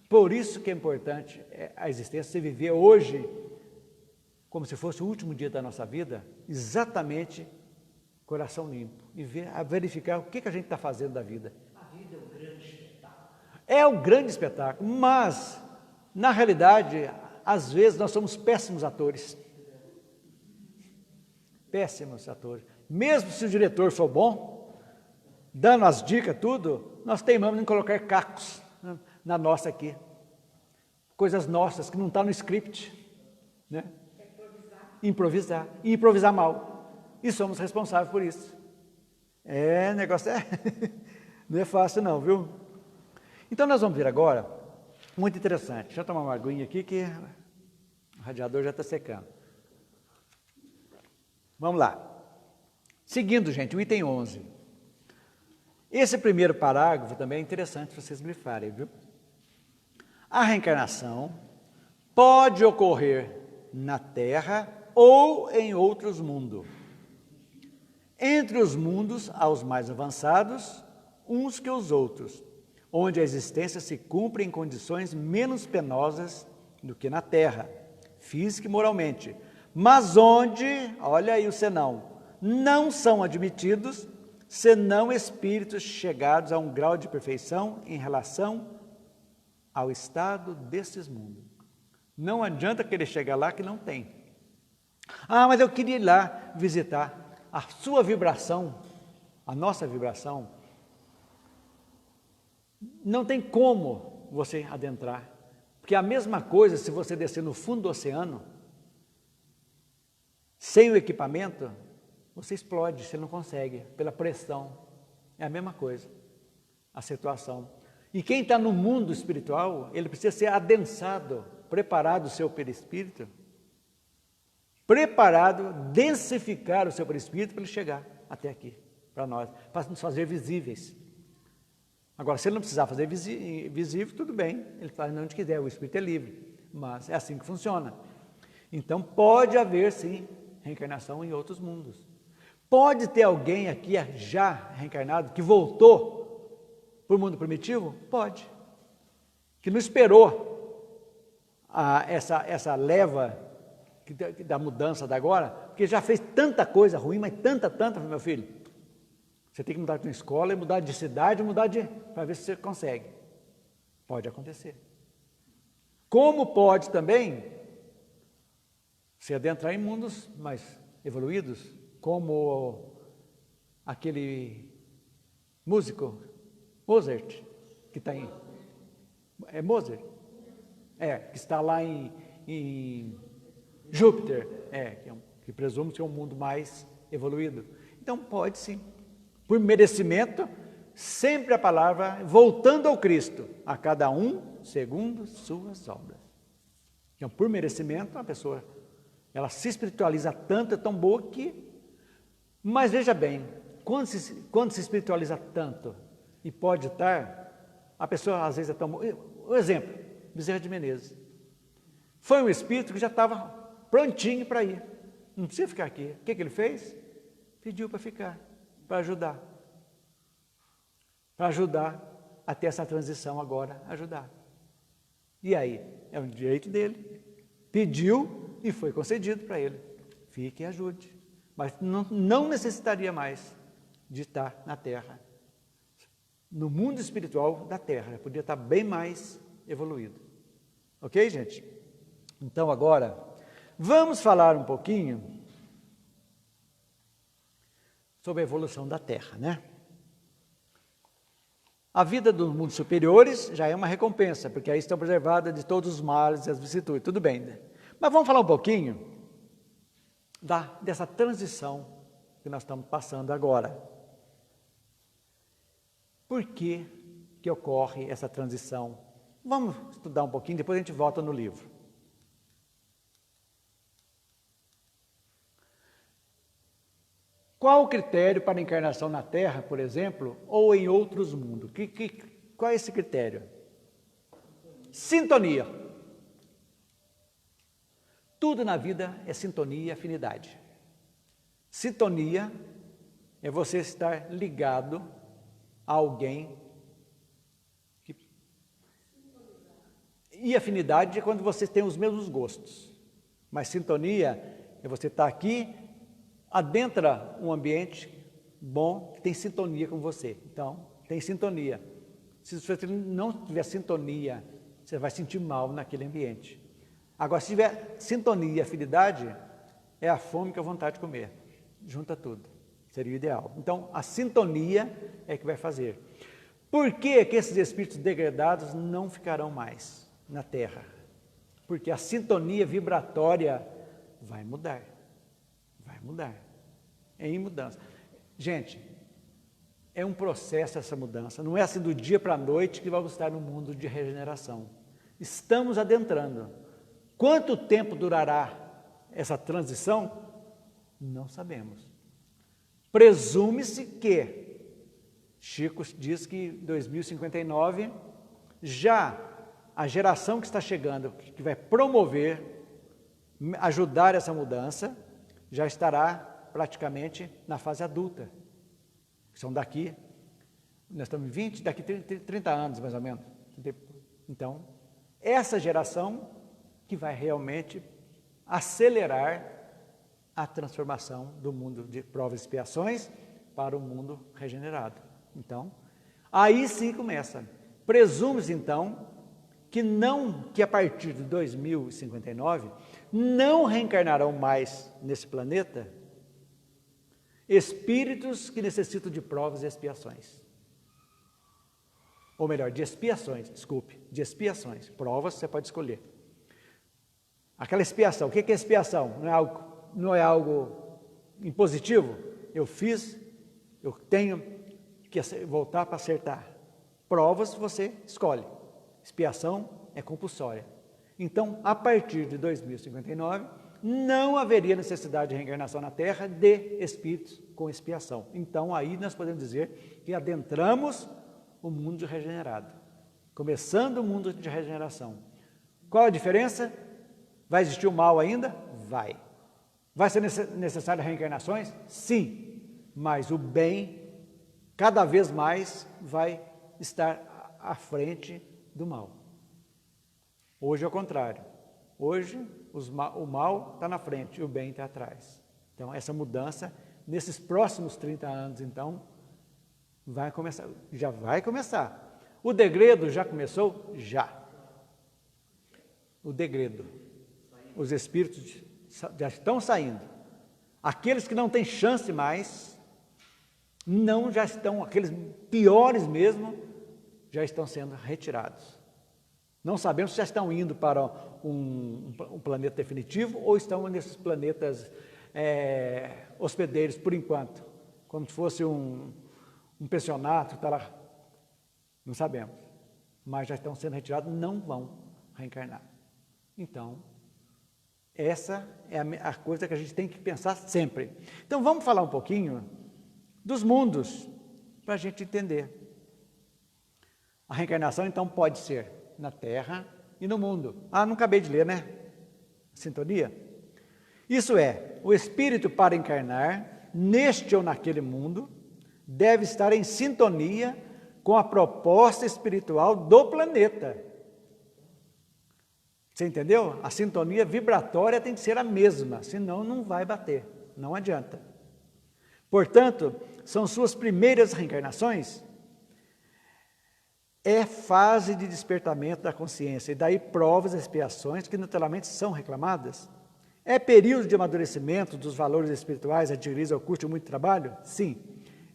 Por isso que é importante a existência, você viver hoje como se fosse o último dia da nossa vida, exatamente coração limpo, e verificar o que a gente está fazendo da vida. A vida é um grande espetáculo. É um grande espetáculo, mas, na realidade, às vezes nós somos péssimos atores. Péssimos atores. Mesmo se o diretor for bom, dando as dicas, tudo, nós teimamos em colocar cacos na nossa aqui. Coisas nossas que não estão no script, né? Improvisar. E improvisar mal. E somos responsáveis por isso. O negócio não é fácil não, viu? Então nós vamos ver agora, muito interessante. Deixa eu tomar uma aguinha aqui que o radiador já está secando. Vamos lá. Seguindo, gente, o item 11. Esse primeiro parágrafo também é interessante vocês grifarem, viu? A reencarnação pode ocorrer na Terra ou em outros mundos. Entre os mundos, há os mais avançados, uns que os outros, onde a existência se cumpre em condições menos penosas do que na Terra, física e moralmente, mas onde, olha aí o senão, não são admitidos senão espíritos chegados a um grau de perfeição em relação ao estado desses mundos. Não adianta querer chegar lá que não tem. Mas eu queria ir lá visitar. A sua vibração, a nossa vibração, não tem como você adentrar. Porque é a mesma coisa se você descer no fundo do oceano, sem o equipamento, você explode, você não consegue, pela pressão. É a mesma coisa, a situação. E quem está no mundo espiritual, ele precisa ser adensado, preparado o seu perispírito, densificar o seu perispírito para ele chegar até aqui, para nós, para nos fazer visíveis. Agora, se ele não precisar fazer visível, tudo bem, ele faz onde quiser, o espírito é livre, mas é assim que funciona. Então, pode haver, sim, reencarnação em outros mundos. Pode ter alguém aqui já reencarnado que voltou para o mundo primitivo? Pode. Que não esperou essa leva da mudança da agora, porque já fez tanta coisa ruim, mas tanta, meu filho. Você tem que mudar de escola, mudar de cidade, para ver se você consegue. Pode acontecer. Como pode também se adentrar em mundos mais evoluídos, como aquele músico Mozart, que está em... É Mozart? Que está lá em Júpiter, que presume ser um mundo mais evoluído. Então pode sim, por merecimento, sempre a palavra voltando ao Cristo, a cada um segundo suas obras. Então, por merecimento, a pessoa, ela se espiritualiza tanto, é tão boa que... Mas veja bem, quando se espiritualiza tanto e pode estar, a pessoa às vezes é tão boa. Um exemplo, Bezerra de Menezes. Foi um espírito que já estava prontinho para ir. Não precisa ficar aqui. O que ele fez? Pediu para ficar, para ajudar. Para ajudar a ter essa transição agora, ajudar. E aí? É um direito dele. Pediu e foi concedido para ele. Fique e ajude. Mas não necessitaria mais de estar na Terra. No mundo espiritual da Terra. Podia estar bem mais evoluído. Ok, gente? Então agora, vamos falar um pouquinho sobre a evolução da Terra, né? A vida dos mundos superiores já é uma recompensa, porque aí estão preservadas de todos os males e as vicissitudes, tudo bem, né? Mas vamos falar um pouquinho dessa transição que nós estamos passando agora. Por que ocorre essa transição? Vamos estudar um pouquinho, depois a gente volta no livro. Qual o critério para a encarnação na Terra, por exemplo, ou em outros mundos? Qual é esse critério? Sintonia. Tudo na vida é sintonia e afinidade. Sintonia é você estar ligado a alguém. E afinidade é quando você tem os mesmos gostos. Mas sintonia é você estar aqui, adentra um ambiente bom, que tem sintonia com você. Então, tem sintonia. Se você não tiver sintonia, você vai sentir mal naquele ambiente. Agora, se tiver sintonia e afinidade, é a fome com a vontade de comer. Junta tudo. Seria o ideal. Então, a sintonia é que vai fazer. Por que esses espíritos degradados não ficarão mais na Terra? Porque a sintonia vibratória vai mudar. Vai mudar. É em mudança. Gente, é um processo essa mudança. Não é assim do dia para a noite que vamos estar no mundo de regeneração. Estamos adentrando. Quanto tempo durará essa transição? Não sabemos. Presume-se que, Chico diz que em 2059, já a geração que está chegando, que vai promover, ajudar essa mudança, já estará praticamente na fase adulta. São daqui, nós estamos em 20, daqui 30 anos mais ou menos. Então, essa geração que vai realmente acelerar a transformação do mundo de provas e expiações para o mundo regenerado. Então, aí sim começa. Presume-se então que a partir de 2059 não reencarnarão mais nesse planeta espíritos que necessitam de provas e expiações. Ou melhor, de expiações, desculpe, de expiações. Provas você pode escolher. Aquela expiação, o que é expiação? Não é algo impositivo? Eu fiz, eu tenho que voltar para acertar. Provas você escolhe. Expiação é compulsória. Então, a partir de 2059, não haveria necessidade de reencarnação na Terra de espíritos com expiação. Então, aí nós podemos dizer que adentramos o mundo de regenerado. Começando o mundo de regeneração. Qual a diferença? Vai existir o mal ainda? Vai. Vai ser necessário reencarnações? Sim. Mas o bem, cada vez mais, vai estar à frente do mal. Hoje é o contrário. Hoje, o mal está na frente e o bem está atrás. Então, essa mudança, nesses próximos 30 anos, então, vai começar, já vai começar. O degredo já começou? Já. O degredo. Os espíritos já estão saindo. Aqueles que não têm chance mais, não já estão, aqueles piores mesmo, já estão sendo retirados. Não sabemos se já estão indo para um planeta definitivo ou estão nesses planetas hospedeiros por enquanto, como se fosse um pensionato, está lá. Não sabemos, mas já estão sendo retirados, não vão reencarnar. Então, essa é a coisa que a gente tem que pensar sempre. Então, vamos falar um pouquinho dos mundos, para a gente entender. A reencarnação, então, pode ser na Terra e no mundo. Ah, não acabei de ler, né? Sintonia? Isso é, o espírito para encarnar, neste ou naquele mundo, deve estar em sintonia com a proposta espiritual do planeta. Você entendeu? A sintonia vibratória tem que ser a mesma, senão não vai bater, não adianta. Portanto, são suas primeiras reencarnações, é fase de despertamento da consciência, e daí provas e expiações que naturalmente são reclamadas. É período de amadurecimento dos valores espirituais adquiridos ao custo de muito trabalho? Sim.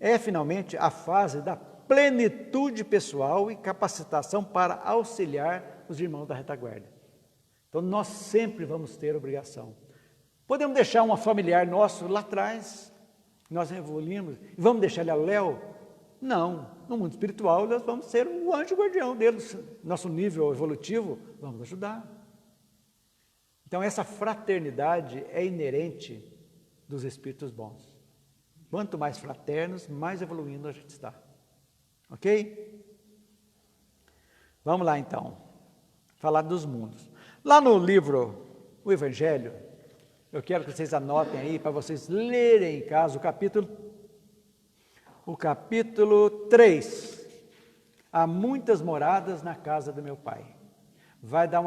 É finalmente a fase da plenitude pessoal e capacitação para auxiliar os irmãos da retaguarda. Então, nós sempre vamos ter obrigação. Podemos deixar um familiar nosso lá atrás, nós evoluímos, e vamos deixar ele a léu? Não. No mundo espiritual, nós vamos ser o anjo guardião deles. Nosso nível evolutivo, vamos ajudar. Então, essa fraternidade é inerente dos espíritos bons. Quanto mais fraternos, mais evoluindo a gente está. Ok? Vamos lá, então. Falar dos mundos. Lá no livro O Evangelho, eu quero que vocês anotem aí, para vocês lerem em casa, o capítulo 3. Há muitas moradas na casa do meu Pai. Vai dar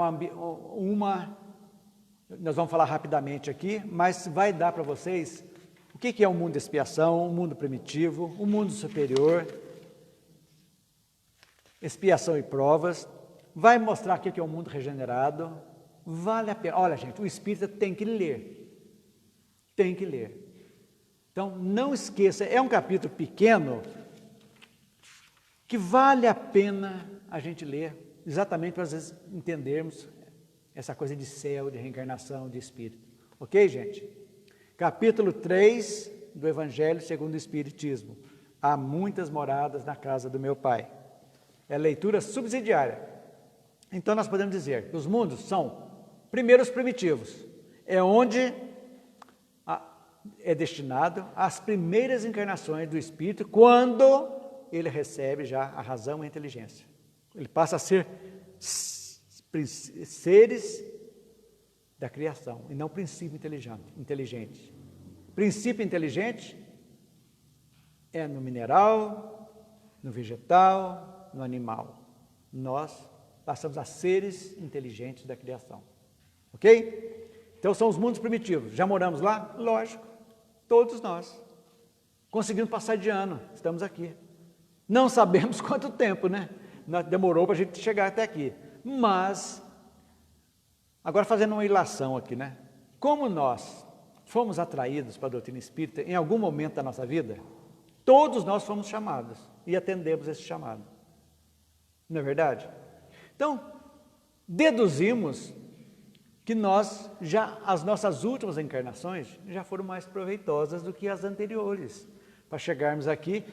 nós vamos falar rapidamente aqui, mas vai dar para vocês o que é o mundo de expiação, o mundo primitivo, o mundo superior, expiação e provas, vai mostrar o que é o mundo regenerado, vale a pena. Olha, gente, o espírita tem que ler, tem que ler. Então, não esqueça, é um capítulo pequeno, que vale a pena a gente ler, exatamente para às vezes entendermos essa coisa de céu, de reencarnação, de espírito. Ok, gente? Capítulo 3 do Evangelho segundo o Espiritismo. Há muitas moradas na casa do meu Pai. É leitura subsidiária. Então, nós podemos dizer que os mundos são, primeiro, os primitivos. É onde é destinado às primeiras encarnações do espírito, quando ele recebe já a razão e a inteligência. Ele passa a ser seres da criação, e não princípio inteligente. Princípio inteligente é no mineral, no vegetal, no animal. Nós passamos a seres inteligentes da criação. Ok? Então são os mundos primitivos. Já moramos lá? Lógico. Todos nós. Conseguimos passar de ano, estamos aqui. Não sabemos quanto tempo, né? Demorou para a gente chegar até aqui. Mas, agora fazendo uma ilação aqui, né? Como nós fomos atraídos para a doutrina espírita em algum momento da nossa vida, todos nós fomos chamados e atendemos esse chamado. Não é verdade? Então, deduzimos que as nossas últimas encarnações já foram mais proveitosas do que as anteriores, para chegarmos aqui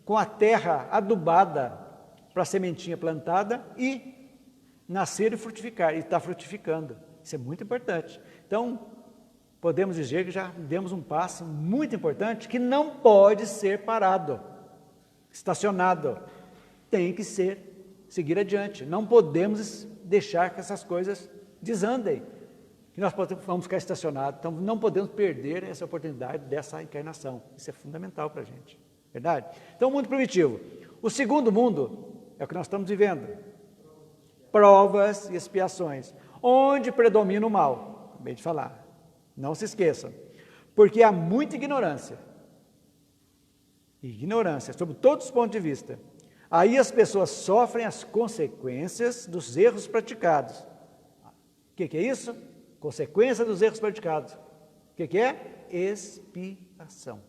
com a terra adubada para a sementinha plantada e nascer e frutificar, e está frutificando. Isso é muito importante. Então, podemos dizer que já demos um passo muito importante que não pode ser parado, estacionado. Tem que seguir adiante. Não podemos deixar que essas coisas desandem. Que nós vamos ficar estacionados. Então, não podemos perder essa oportunidade dessa encarnação. Isso é fundamental para a gente. Verdade? Então, o mundo primitivo. O segundo mundo é o que nós estamos vivendo. Provas e expiações. onde predomina o mal. Acabei de falar. Não se esqueçam. Porque há muita ignorância. Ignorância, sob todos os pontos de vista. Aí as pessoas sofrem as consequências dos erros praticados. O que é isso? Consequência dos erros praticados. O que é? Expiação.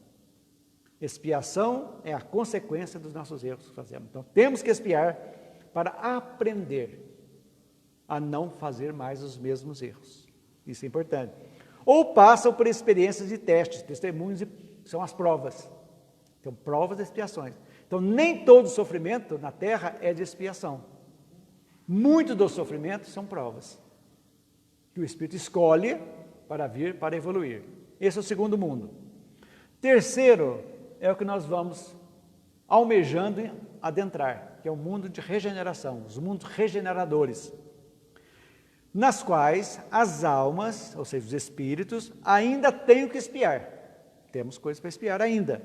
Expiação é a consequência dos nossos erros que fazemos. Então, temos que expiar para aprender a não fazer mais os mesmos erros. Isso é importante. Ou passam por experiências de testes, testemunhos, são as provas. Então, provas e expiações. Então, nem todo sofrimento na Terra é de expiação. Muito dos sofrimentos são provas que o Espírito escolhe para vir, para evoluir. Esse é o segundo mundo. Terceiro é o que nós vamos almejando adentrar, que é o mundo de regeneração, os mundos regeneradores, nas quais as almas, ou seja, os espíritos, ainda têm o que espiar. Temos coisas para espiar ainda.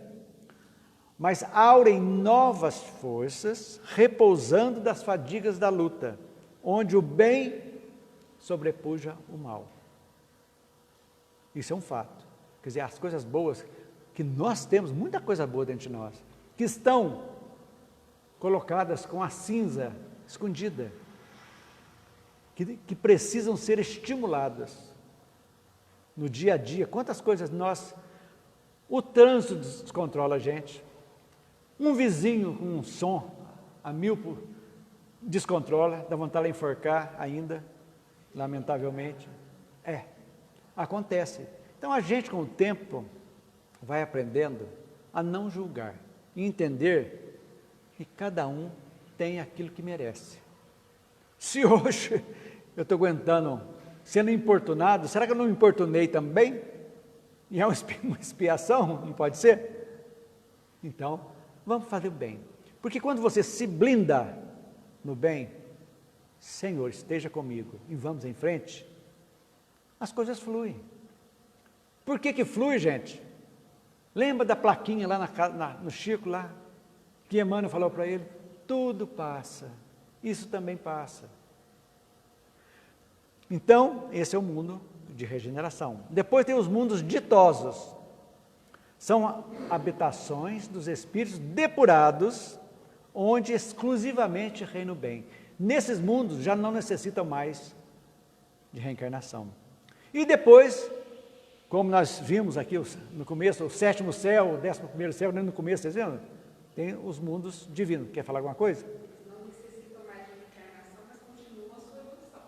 Mas aurem novas forças, repousando das fadigas da luta, onde o bem sobrepuja o mal. Isso é um fato. Quer dizer, as coisas boas, que nós temos, muita coisa boa dentro de nós, que estão colocadas com a cinza escondida, que precisam ser estimuladas no dia a dia. Quantas coisas o trânsito descontrola a gente, um vizinho com um som a 1000 descontrola, dá vontade de enforcar ainda, lamentavelmente. Acontece. Então a gente com o tempo vai aprendendo a não julgar e entender que cada um tem aquilo que merece. Se hoje eu estou aguentando, sendo importunado, será que eu não me importunei também? E é uma expiação, não pode ser? Então, vamos fazer o bem. Porque quando você se blinda no bem, Senhor, esteja comigo e vamos em frente, as coisas fluem. Por que flui, gente? Lembra da plaquinha lá no Chico, lá, que Emmanuel falou para ele? Tudo passa, isso também passa. Então, esse é o mundo de regeneração. Depois tem os mundos ditosos. São habitações dos espíritos depurados, onde exclusivamente reina o bem. Nesses mundos já não necessitam mais de reencarnação. E depois, como nós vimos aqui no começo, o 7º céu, o 11º céu, nem no começo, vocês viram? Tem os mundos divinos. Quer falar alguma coisa? Não necessitam mais de reencarnação, mas continuam a sua evolução.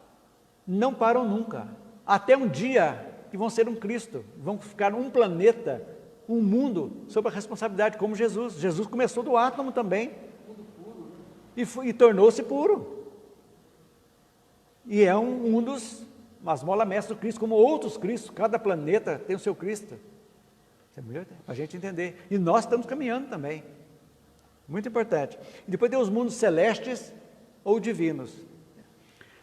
Não param nunca. Até um dia que vão ser um Cristo, vão ficar um planeta, um mundo, sob a responsabilidade, como Jesus. Jesus começou do átomo também, e tornou-se puro. E é um dos masmola mestre do Cristo, como outros Cristos, cada planeta tem o seu Cristo. Isso é para a gente entender. E nós estamos caminhando também. Muito importante. E depois tem os mundos celestes ou divinos.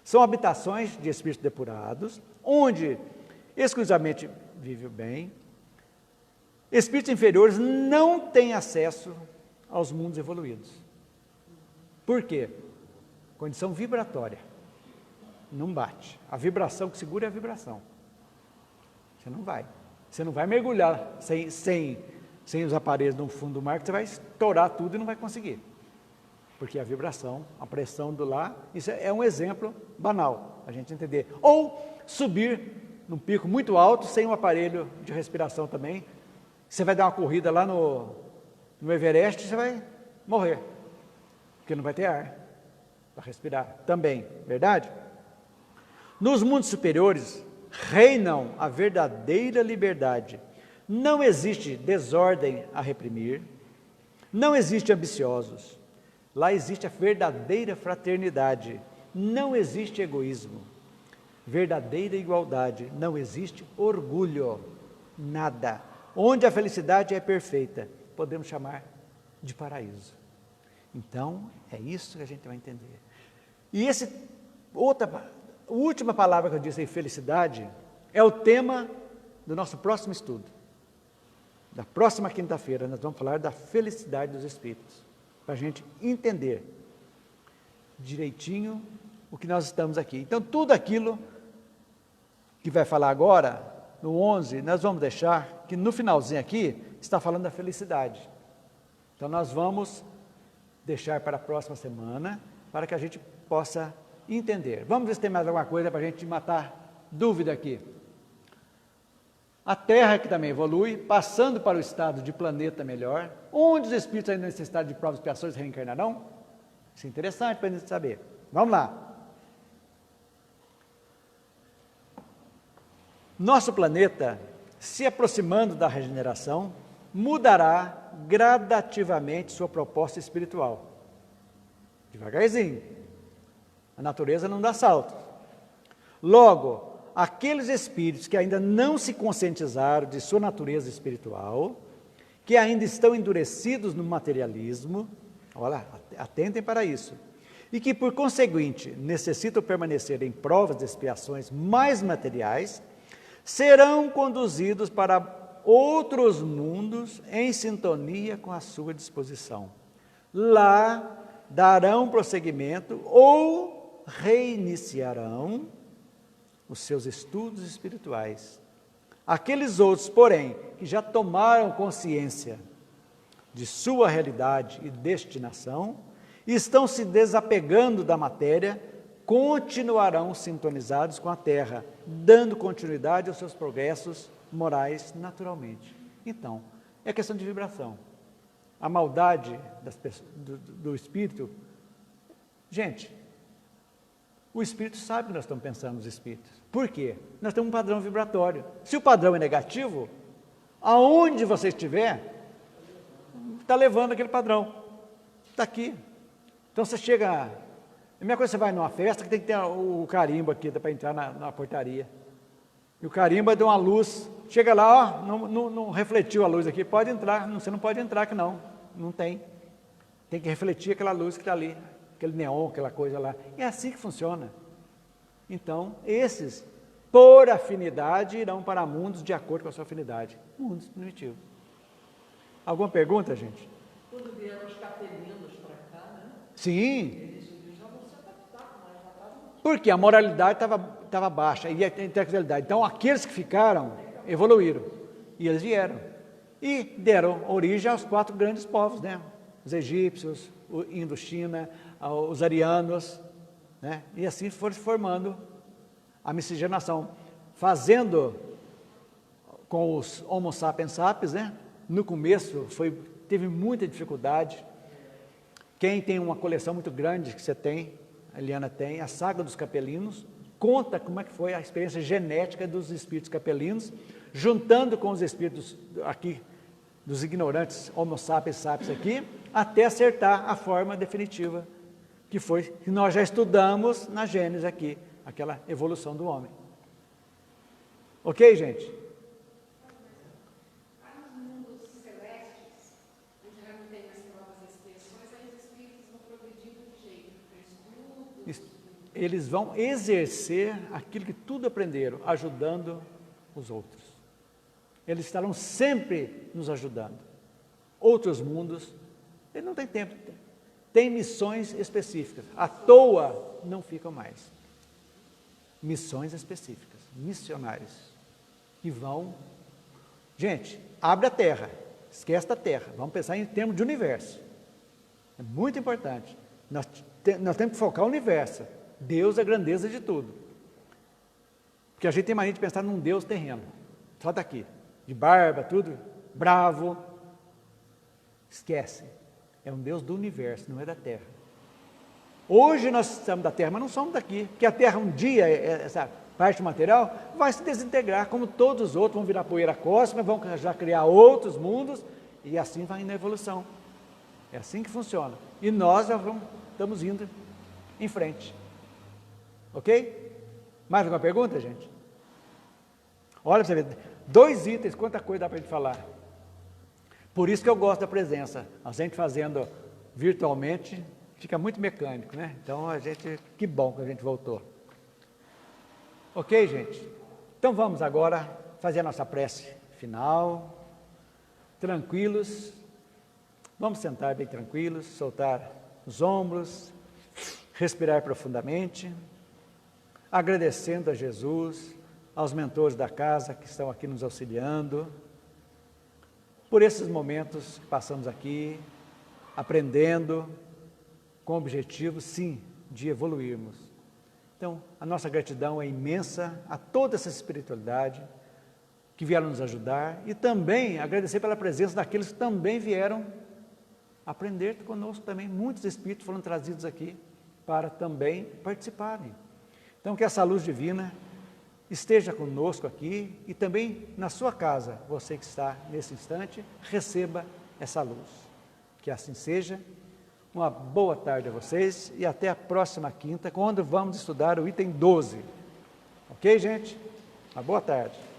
São habitações de espíritos depurados, onde exclusivamente vive o bem. Espíritos inferiores não têm acesso aos mundos evoluídos. Por quê? Condição vibratória. Não bate. A vibração que segura é a vibração. Você não vai. Você não vai mergulhar sem os aparelhos no fundo do mar, que você vai estourar tudo e não vai conseguir. Porque a vibração, a pressão do lá, isso é um exemplo banal, a gente entender. Ou subir num pico muito alto, sem um aparelho de respiração também. Você vai dar uma corrida lá no Everest, você vai morrer. Porque não vai ter ar para respirar também, verdade? Nos mundos superiores, reinam a verdadeira liberdade. Não existe desordem a reprimir, não existe ambiciosos. Lá existe a verdadeira fraternidade, não existe egoísmo. Verdadeira igualdade, não existe orgulho, nada. Onde a felicidade é perfeita, podemos chamar de paraíso. Então, é isso que a gente vai entender. E a última palavra que eu disse aí, felicidade, é o tema do nosso próximo estudo. Da próxima quinta-feira, nós vamos falar da felicidade dos espíritos, para a gente entender direitinho o que nós estamos aqui. Então, tudo aquilo que vai falar agora, no 11, nós vamos deixar que no finalzinho aqui está falando da felicidade. Então nós vamos deixar para a próxima semana, para que a gente possa entender. Vamos ver se tem mais alguma coisa para a gente matar dúvida aqui. A Terra que também evolui, passando para o estado de planeta melhor, onde os espíritos ainda nesse estado de provas e expiações reencarnarão. Isso é interessante para a gente saber. Vamos lá. Nosso planeta, se aproximando da regeneração, mudará gradativamente sua proposta espiritual. Devagarzinho. A natureza não dá salto. Logo, aqueles espíritos que ainda não se conscientizaram de sua natureza espiritual, que ainda estão endurecidos no materialismo, olha, atentem para isso, e que, por conseguinte, necessitam permanecer em provas de expiações mais materiais, serão conduzidos para outros mundos em sintonia com a sua disposição. Lá darão prosseguimento ou reiniciarão os seus estudos espirituais. Aqueles outros, porém, que já tomaram consciência de sua realidade e destinação, estão se desapegando da matéria, continuarão sintonizados com a Terra, dando continuidade aos seus progressos morais naturalmente. Então, é questão de vibração. A maldade do espírito, gente, o espírito sabe que nós estamos pensando nos espíritos. Por quê? Nós temos um padrão vibratório. Se o padrão é negativo, aonde você estiver, está levando aquele padrão. Está aqui. Então você chega... A minha coisa, você vai numa festa que tem que ter o carimbo aqui para entrar na portaria. E o carimbo é de uma luz. Chega lá, ó, não refletiu a luz aqui. Pode entrar. Você não pode entrar aqui não. Não tem. Tem que refletir aquela luz que está ali. Aquele neon, aquela coisa lá. É assim que funciona. Então, esses, por afinidade, irão para mundos de acordo com a sua afinidade. Mundos primitivos. Alguma pergunta, gente? Quando vieram os capelinos para cá, né? Sim. Porque a moralidade estava baixa e a intelectualidade. Então, aqueles que ficaram, evoluíram. E eles vieram. E deram origem aos 4 grandes povos, né? Os egípcios, o Indo-China, os arianos, né? E assim foram se formando a miscigenação. Fazendo com os Homo sapiens sapiens, né? No começo teve muita dificuldade. Quem tem uma coleção muito grande que você tem, a Eliana tem, a Saga dos Capelinos, conta como é que foi a experiência genética dos espíritos capelinos, juntando com os espíritos aqui, dos ignorantes Homo sapiens sapiens aqui, até acertar a forma definitiva, que nós já estudamos na Gênesis aqui, aquela evolução do homem. Ok, gente? Para os mundos celestes, onde já não tem mais provas e expiações, aí os espíritos vão progredindo de jeito, para estudos. Eles vão exercer aquilo que tudo aprenderam, ajudando os outros. Eles estarão sempre nos ajudando. Outros mundos, ele não tem tempo. Tem missões específicas. À toa não ficam mais. Missões específicas, missionários, que vão... Gente, abre a Terra, esquece da Terra, vamos pensar em termos de universo. É muito importante. Nós temos que focar no universo. Deus é a grandeza de tudo. Porque a gente tem mania de pensar num Deus terreno, só daqui, de barba, tudo, bravo. Esquece. É um Deus do universo, não é da Terra. Hoje nós estamos da Terra, mas não somos daqui, porque a Terra um dia, essa parte material, vai se desintegrar, como todos os outros, vão virar poeira cósmica, vão já criar outros mundos, e assim vai na evolução. É assim que funciona. E nós já estamos indo em frente. Ok? Mais alguma pergunta, gente? Olha para você ver, 2 itens, quanta coisa dá para a gente falar. Por isso que eu gosto da presença. A gente fazendo virtualmente fica muito mecânico, né? Então, que bom que a gente voltou. Ok, gente? Então, vamos agora fazer a nossa prece final. Tranquilos. Vamos sentar bem tranquilos, soltar os ombros, respirar profundamente, agradecendo a Jesus aos mentores da casa que estão aqui nos auxiliando, por esses momentos que passamos aqui, aprendendo, com o objetivo, sim, de evoluirmos. Então, a nossa gratidão é imensa a toda essa espiritualidade que vieram nos ajudar e também agradecer pela presença daqueles que também vieram aprender conosco também. Muitos espíritos foram trazidos aqui para também participarem. Então, que essa luz divina esteja conosco aqui e também na sua casa, você que está nesse instante, receba essa luz. Que assim seja. Uma boa tarde a vocês e até a próxima quinta, quando vamos estudar o item 12. Ok, gente? Uma boa tarde.